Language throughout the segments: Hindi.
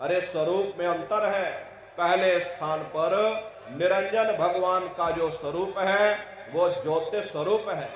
अरे स्वरूप में अंतर है। पहले स्थान पर निरंजन भगवान का जो स्वरूप है वो ज्योतिष स्वरूप है।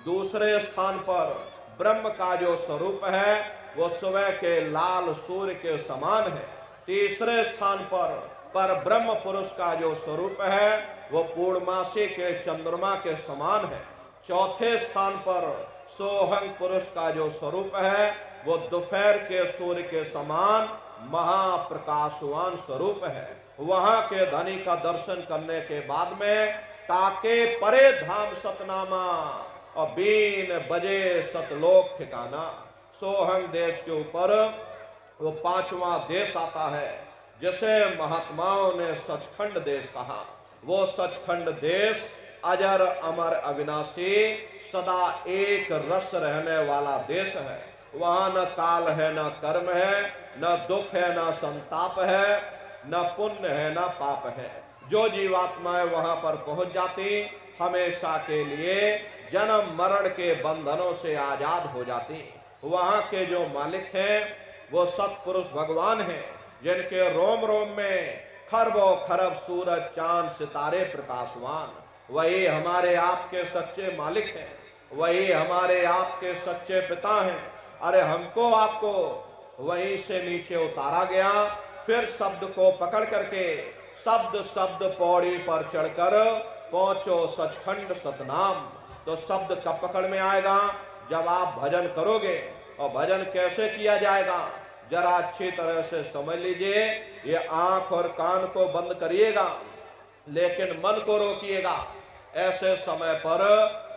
दूसरे स्थान पर ब्रह्म का जो स्वरूप है वो सुबह के लाल सूर्य के समान है। तीसरे स्थान पर ब्रह्म पुरुष का जो स्वरूप है वो पूर्णमासी के चंद्रमा के समान है। चौथे स्थान पर सोहंग पुरुष का जो स्वरूप है वो दोपहर के सूर्य के समान महाप्रकाशवान स्वरूप है। वहां के धनी का दर्शन करने के बाद में ताके परे धाम सतनामा और बीन बजे सतलोक ठिकाना। सोहंग देश के ऊपर वो पांचवा देश आता है जिसे महात्माओं ने सचखंड देश कहा। वो सचखंड देश अजर अमर अविनाशी सदा एक रस रहने वाला देश है। वहां न काल है, न कर्म है, न दुख है, न संताप है, न पुण्य है, न पाप है। जो जीवात्माएं वहां पर पहुंच जाती हमेशा के लिए जन्म मरण के बंधनों से आजाद हो जाती। वहां के जो मालिक हैं वो सत्पुरुष भगवान हैं जिनके रोम रोम में खरबों खरब सूरज चांद सितारे प्रकाशवान। वही हमारे आपके सच्चे मालिक हैं, वही हमारे आपके सच्चे पिता हैं। अरे हमको आपको वहीं से नीचे उतारा गया, फिर शब्द को पकड़ करके शब्द शब्द पौड़ी पर चढ़कर पहुंचो सचखंड सतनाम। तो शब्द कब पकड़ में आएगा? जब आप भजन करोगे। और भजन कैसे किया जाएगा जरा अच्छी तरह से समझ लीजिए। ये आंख और कान को बंद करिएगा लेकिन मन को रोकिएगा। ऐसे समय पर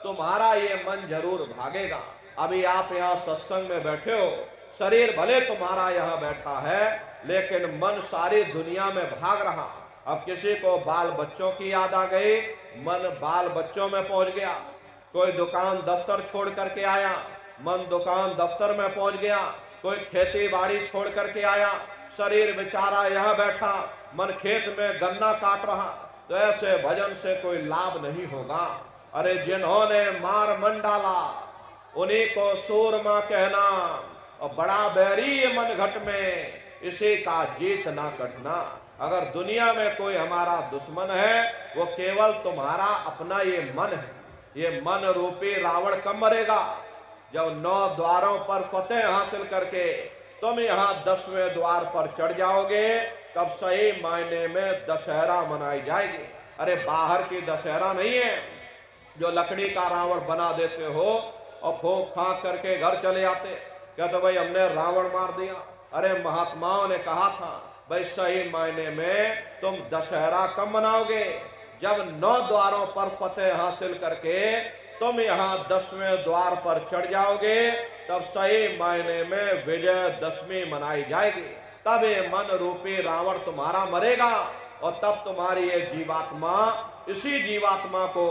तुम्हारा ये मन जरूर भागेगा। अभी आप यहाँ सत्संग में बैठे हो, शरीर भले तुम्हारा यहाँ बैठा है लेकिन मन सारी दुनिया में भाग रहा। अब किसी को बाल बच्चों की याद आ गई, मन बाल बच्चों में पहुंच गया। कोई दुकान दफ्तर छोड़ करके आया, मन दुकान दफ्तर में पहुंच गया। कोई खेती बाड़ी छोड़ करके आया, शरीर बेचारा यहाँ बैठा, मन खेत में गन्ना काट रहा। तो ऐसे भजन से कोई लाभ नहीं होगा। अरे जिन्होंने मार मन डाला उन्हीं को सूरमा कहना, और बड़ा बैरी ये मन घट में इसी का जीत ना कटना। अगर दुनिया में कोई हमारा दुश्मन है वो केवल तुम्हारा अपना ये मन है। ये मन रूपी रावण कब मरेगा? जब 9 द्वारों पर फतेह हासिल करके तुम यहाँ 10वें द्वार पर चढ़ जाओगे, तब सही मायने में दशहरा मनाई जाएगी। अरे बाहर की दशहरा नहीं है जो लकड़ी का रावण बना देते हो और फूंक फांक करके घर चले आते, कहते भाई हमने रावण मार दिया। अरे महात्माओं ने कहा था भाई सही मायने में तुम दशहरा कब मनाओगे? जब 9 द्वारों पर फतेह हासिल करके तुम यहाँ 10वें द्वार पर चढ़ जाओगे, तब सही मायने में विजयदशमी मनाई जाएगी। तब ये मन रूपी रावण तुम्हारा मरेगा और तब तुम्हारी ये जीवात्मा, इसी जीवात्मा को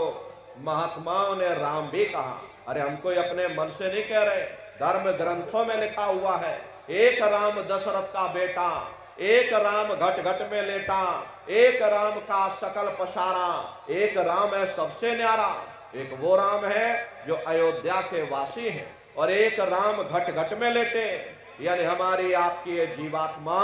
महात्माओं ने राम भी कहा। अरे हमको अपने मन से नहीं कह रहे, धर्म ग्रंथों में लिखा हुआ है, एक राम दशरथ का बेटा, एक राम घट घट में लेटा, एक राम का सकल पसारा, एक राम है सबसे न्यारा। एक वो राम है जो अयोध्या के वासी हैं और एक राम घट घट में लेटे, यानी हमारी आपकी ये जीवात्मा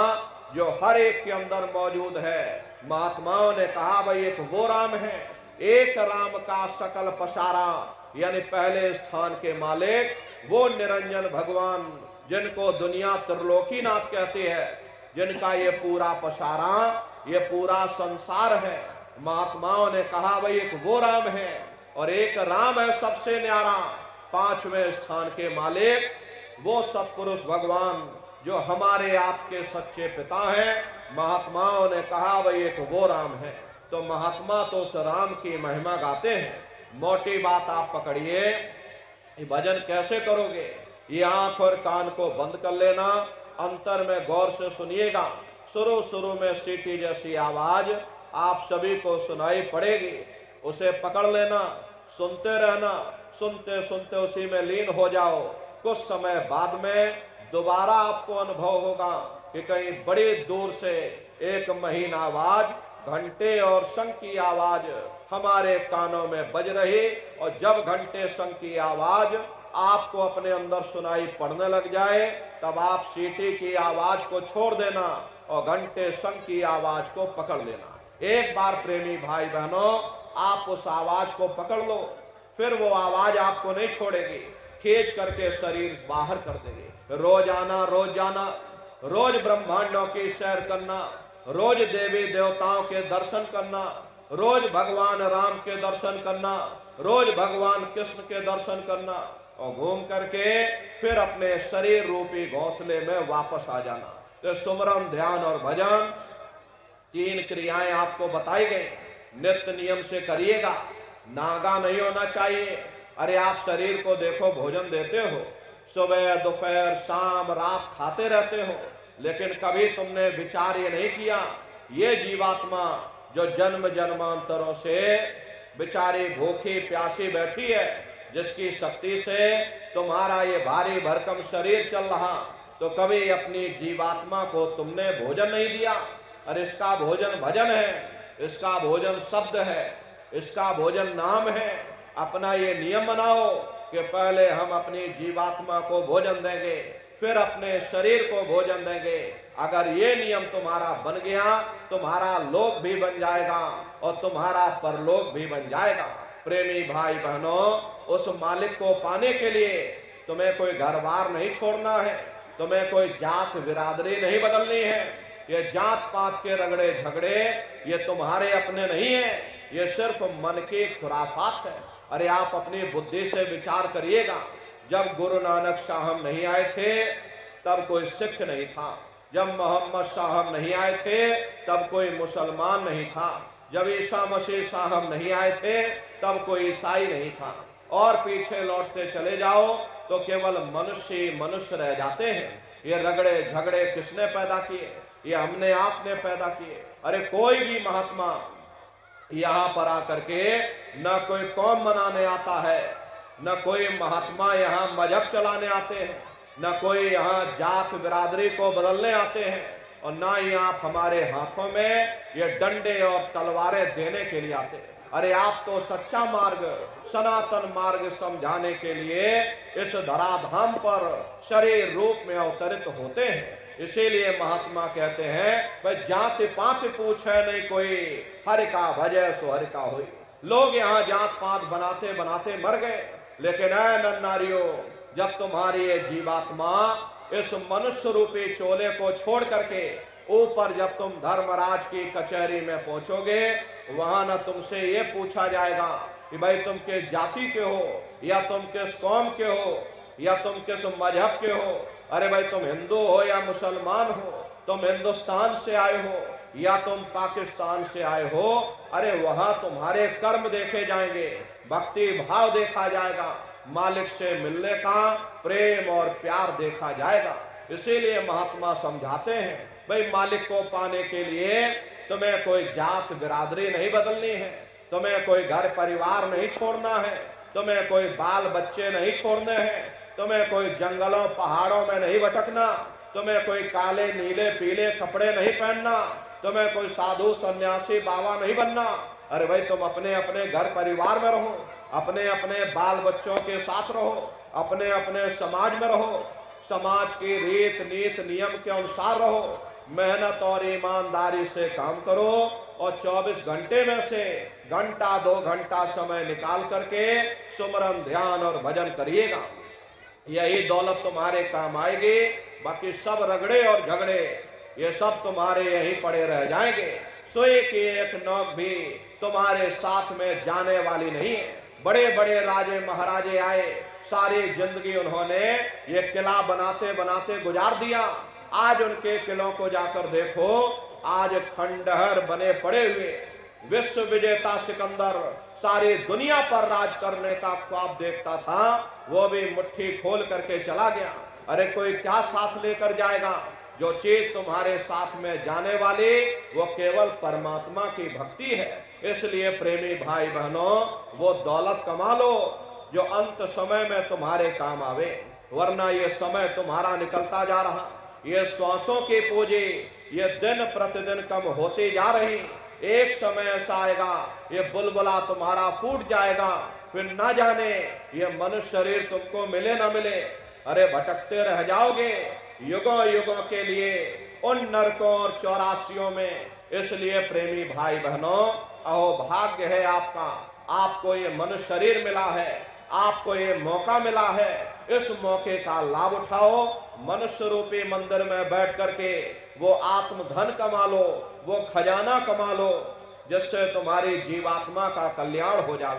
जो हर एक के अंदर मौजूद है। महात्माओं ने कहा भाई एक वो राम है, एक राम का सकल पसारा, यानी पहले स्थान के मालिक वो निरंजन भगवान जिनको दुनिया त्रिलोकीनाथ कहती है, जिनका ये पूरा पसारा, ये पूरा संसार है। महात्माओं ने कहा भाई एक वो राम है और एक राम है सबसे न्यारा, 5वें स्थान के मालिक वो सत्पुरुष भगवान जो हमारे आपके सच्चे पिता हैं। महात्माओं ने कहा भाई एक वो राम है। तो महात्मा तो उस राम की महिमा गाते हैं। मोटी बात आप पकड़िए, ये भजन कैसे करोगे? ये आंख और कान को बंद कर लेना, अंतर में गौर से सुनिएगा। शुरू शुरू में सीटी जैसी आवाज आप सभी को सुनाई पड़ेगी, उसे पकड़ लेना, सुनते रहना, सुनते सुनते उसी में लीन हो जाओ। कुछ समय बाद में दोबारा आपको अनुभव होगा कि कहीं बड़ी दूर से एक महीन आवाज, घंटे और शंख की आवाज हमारे कानों में बज रही, और जब घंटे शंख की आवाज आपको अपने अंदर सुनाई पड़ने लग जाए, तब आप सीटी की आवाज को छोड़ देना और घंटे शंख की आवाज को पकड़ लेना। एक बार प्रेमी भाई बहनों आप उस आवाज को पकड़ लो, फिर वो आवाज आपको नहीं छोड़ेगी, खींच करके शरीर बाहर कर देगी। रोज आना, रोज जाना, रोज ब्रह्मांडों की सैर करना, रोज देवी देवताओं के दर्शन करना, रोज भगवान राम के दर्शन करना, रोज भगवान कृष्ण के दर्शन करना और घूम करके फिर अपने शरीर रूपी घोंसले में वापस आ जाना। तो सुमरन, ध्यान और भजन 3 क्रियाएं आपको बताई गई, नित्य नियम से करिएगा। नागा नहीं होना चाहिए। अरे आप शरीर को देखो, भोजन देते हो, सुबह दोपहर शाम रात खाते रहते हो, लेकिन कभी तुमने विचार ये नहीं किया ये जीवात्मा जो जन्म जन्मांतरों से बेचारी भूखी प्यासी बैठी है, जिसकी शक्ति से तुम्हारा ये भारी भरकम शरीर चल रहा, तो कभी अपनी जीवात्मा को तुमने भोजन नहीं दिया। अरे इसका भोजन भजन है, इसका भोजन शब्द है, इसका भोजन नाम है। अपना ये नियम बनाओ कि पहले हम अपनी जीवात्मा को भोजन देंगे, फिर अपने शरीर को भोजन देंगे। अगर ये नियम तुम्हारा बन गया, तुम्हारा लोक भी बन जाएगा और तुम्हारा परलोक भी बन जाएगा। प्रेमी भाई बहनों, उस मालिक को पाने के लिए तुम्हें कोई घर बार नहीं छोड़ना है, तुम्हें कोई जात बिरादरी नहीं बदलनी है। ये जात पात के रगड़े झगड़े ये तुम्हारे अपने नहीं है, ये सिर्फ मन की खुराफात है। अरे आप अपनी बुद्धि से विचार करिएगा, जब गुरु नानक साहब नहीं आए थे तब कोई सिख नहीं था, जब मोहम्मद साहब नहीं आए थे तब कोई मुसलमान नहीं था, जब ईसा मसीह साहब नहीं आए थे तब कोई ईसाई नहीं था, और पीछे लौटते चले जाओ तो केवल मनुष्य ही मनुष्य रह जाते हैं। ये रगड़े झगड़े किसने पैदा किए? ये हमने आपने पैदा किए। अरे कोई भी महात्मा यहाँ पर आकर के न कोई कौम मनाने आता है, न कोई महात्मा यहाँ मजहब चलाने आते हैं, न कोई यहाँ जात बिरादरी को बदलने आते हैं, और ना ही आप हमारे हाथों में ये डंडे और तलवारें देने के लिए आते हैं। अरे आप तो सच्चा मार्ग, सनातन मार्ग समझाने के लिए इस धराधाम पर शरीर रूप में अवतरित होते हैं। इसीलिए महात्मा कहते हैं भाई जाति पात पूछे नहीं कोई, हरि का भजय सो हरि का होई। लोग यहाँ जात पात बनाते बनाते मर गए, लेकिन ऐ नर नारियों, जब तुम्हारी ये जीवात्मा इस मनुष्य रूपी चोले को छोड़ करके ऊपर जब तुम धर्मराज की कचहरी में पहुंचोगे, वहां न तुमसे ये पूछा जाएगा कि भाई तुम किस जाति के हो, या तुम किस कौम के हो, या तुम किस मजहब के हो। अरे भाई तुम हिंदू हो या मुसलमान हो, तुम हिंदुस्तान से आए हो या तुम पाकिस्तान से आए हो, अरे वहां तुम्हारे कर्म देखे जाएंगे, भक्ति भाव देखा जाएगा, मालिक से मिलने का प्रेम और प्यार देखा जाएगा। इसीलिए महात्मा समझाते हैं भाई मालिक को पाने के लिए तुम्हें कोई जात बिरादरी नहीं बदलनी है, तुम्हें कोई घर परिवार नहीं छोड़ना है, तुम्हें कोई बाल बच्चे नहीं छोड़ने हैं, तुम्हें कोई जंगलों पहाड़ों में नहीं भटकना, तुम्हें कोई काले नीले पीले कपड़े नहीं पहनना, तुम्हें कोई साधु सन्यासी बाबा नहीं बनना। अरे भाई तुम अपने अपने घर परिवार में रहो, अपने अपने बाल बच्चों के साथ रहो, अपने अपने समाज में रहो, समाज की रीत नीत नियम के अनुसार रहो, मेहनत और ईमानदारी से काम करो, और 24 घंटे में से घंटा 2 घंटा समय निकाल करके सुमरन ध्यान और भजन करिएगा। यही दौलत तुम्हारे काम आएगी, बाकी सब रगड़े और झगड़े ये सब तुम्हारे यहीं पड़े रह जाएंगे। सोए की एक नौक भी तुम्हारे साथ में जाने वाली नहीं है। बड़े बड़े राजे महाराजे आए, सारी जिंदगी उन्होंने ये किला बनाते बनाते गुजार दिया। आज उनके किलों को जाकर देखो, आज खंडहर बने पड़े हुए। विश्व विजेता सिकंदर सारी दुनिया पर राज करने का ख्वाब देखता था, वो भी मुट्ठी खोल करके चला गया। अरे कोई क्या साथ लेकर जाएगा? जो चीज तुम्हारे साथ में जाने वाली वो केवल परमात्मा की भक्ति है। इसलिए प्रेमी भाई बहनों, वो दौलत कमा लो जो अंत समय में तुम्हारे काम आवे, वरना ये समय तुम्हारा निकलता जा रहा, ये श्वासों की पूंजी ये दिन प्रतिदिन कम होती जा रही। एक समय ऐसा आएगा ये बुलबुला तुम्हारा फूट जाएगा, फिर ना जाने ये मनुष्य शरीर तुमको मिले ना मिले। अरे भटकते रह जाओगे युगों युगों के लिए। उन नरकों और चौरासियों में। इसलिए प्रेमी भाई बहनों, अहो भाग्य है आपका, आपको ये मनुष्य शरीर मिला है, आपको ये मौका मिला है। इस मौके का लाभ उठाओ। मनुष्य रूपी मंदिर में बैठ करके वो आत्म धन कमा लो, वो खजाना कमा लो, जिससे तुम्हारी जीवात्मा का कल्याण हो जावे।